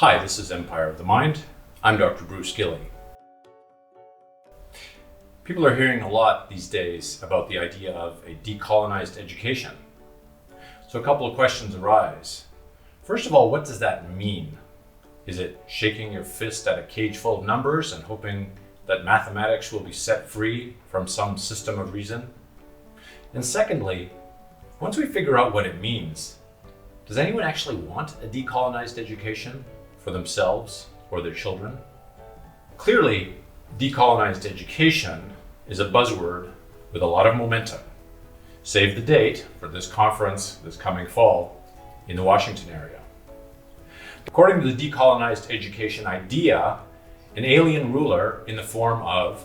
Hi, this is Empire of the Mind. I'm Dr. Bruce Gilley. People are hearing a lot these days about the idea of a decolonized education. So a couple of questions arise. First of all, what does that mean? Is it shaking your fist at a cage full of numbers and hoping that mathematics will be set free from some system of reason? And secondly, once we figure out what it means, does anyone actually want a decolonized education for themselves or their children? Clearly, decolonized education is a buzzword with a lot of momentum. Save the date for this conference this coming fall in the Washington area. According to the decolonized education idea, an alien ruler in the form of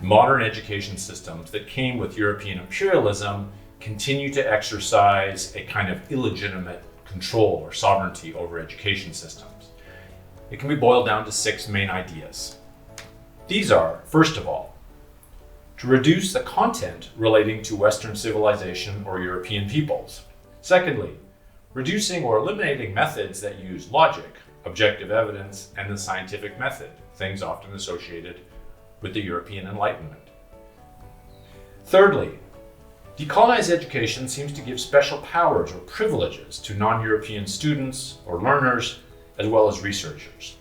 modern education systems that came with European imperialism continue to exercise a kind of illegitimate control or sovereignty over education systems. It can be boiled down to 6 main ideas. These are, first of all, to reduce the content relating to Western civilization or European peoples. Secondly, reducing or eliminating methods that use logic, objective evidence, and the scientific method, things often associated with the European Enlightenment. Thirdly, decolonized education seems to give special powers or privileges to non-European students or learners, as well as researchers.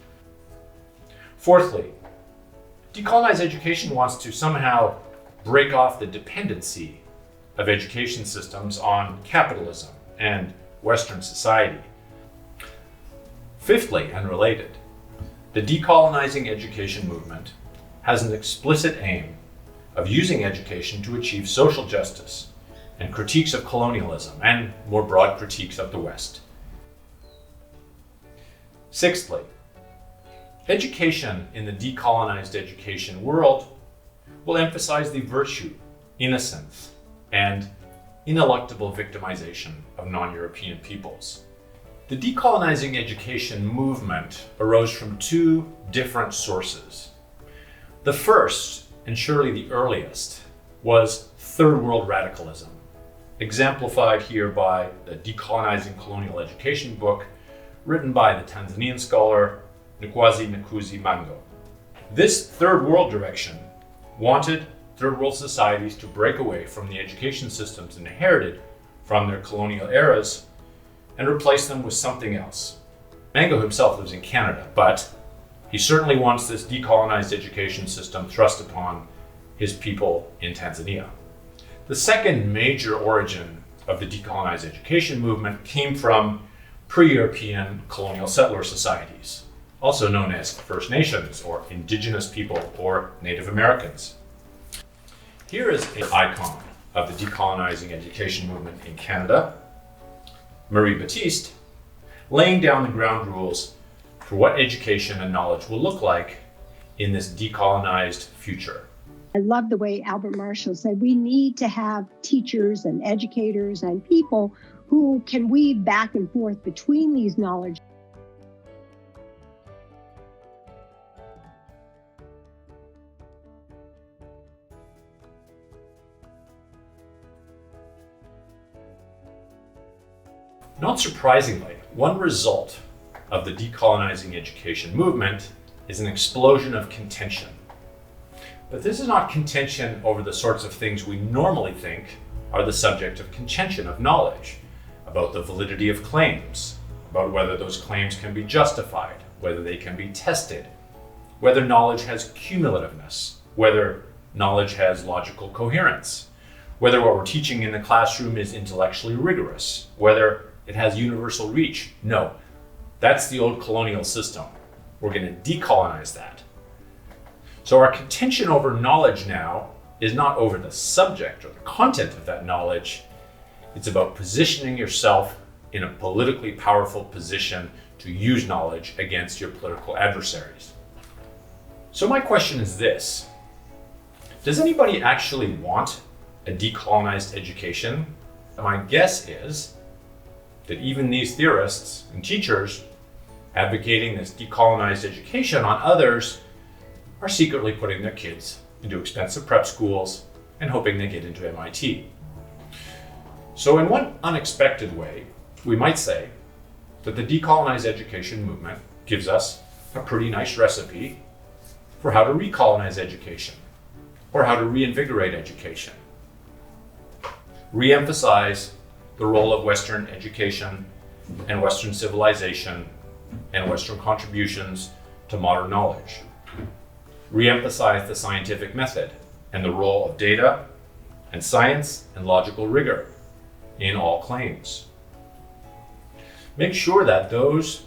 Fourthly, decolonized education wants to somehow break off the dependency of education systems on capitalism and Western society. Fifthly, and related, the decolonizing education movement has an explicit aim of using education to achieve social justice and critiques of colonialism and more broad critiques of the West. Sixthly, education in the decolonized education world will emphasize the virtue, innocence, and ineluctable victimization of non-European peoples. The decolonizing education movement arose from 2 different sources. The first, and surely the earliest, was Third World radicalism, exemplified here by the Decolonizing Colonial Education book written by the Tanzanian scholar Nkuzi Mango. This Third World direction wanted Third World societies to break away from the education systems inherited from their colonial eras and replace them with something else. Mango himself lives in Canada, but he certainly wants this decolonized education system thrust upon his people in Tanzania. The second major origin of the decolonized education movement came from pre-European colonial settler societies, also known as First Nations or Indigenous people or Native Americans. Here is an icon of the decolonizing education movement in Canada, Marie Baptiste, laying down the ground rules for what education and knowledge will look like in this decolonized future. I love the way Albert Marshall said we need to have teachers and educators and people who can weave back and forth between these knowledge. Not surprisingly, one result of the decolonizing education movement is an explosion of contention. But this is not contention over the sorts of things we normally think are the subject of contention of knowledge, about the validity of claims, about whether those claims can be justified, whether they can be tested, whether knowledge has cumulativeness, whether knowledge has logical coherence, whether what we're teaching in the classroom is intellectually rigorous, whether it has universal reach. No, that's the old colonial system. We're going to decolonize that. So our contention over knowledge now is not over the subject or the content of that knowledge. It's about positioning yourself in a politically powerful position to use knowledge against your political adversaries. So my question is this: does anybody actually want a decolonized education? My guess is that even these theorists and teachers advocating this decolonized education on others are secretly putting their kids into expensive prep schools and hoping they get into MIT. So in one unexpected way, we might say that the decolonized education movement gives us a pretty nice recipe for how to recolonize education or how to reinvigorate education. Re-emphasize the role of Western education and Western civilization and Western contributions to modern knowledge. Re-emphasize the scientific method and the role of data and science and logical rigor in all claims. Make sure that those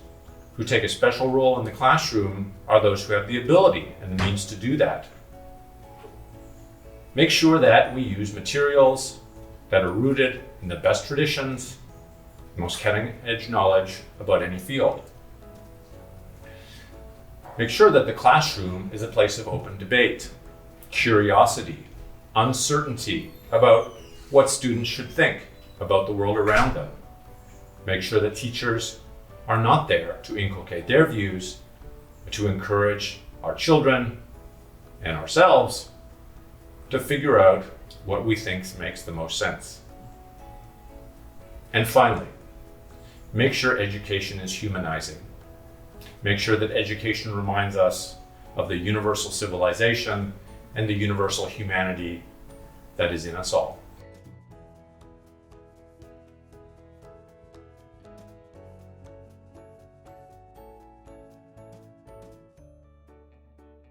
who take a special role in the classroom are those who have the ability and the means to do that. Make sure that we use materials that are rooted in the best traditions, most cutting-edge knowledge about any field. Make sure that the classroom is a place of open debate, curiosity, uncertainty about what students should think about the world around them. Make sure that teachers are not there to inculcate their views, but to encourage our children and ourselves to figure out what we think makes the most sense. And finally, make sure education is humanizing. Make sure that education reminds us of the universal civilization and the universal humanity that is in us all.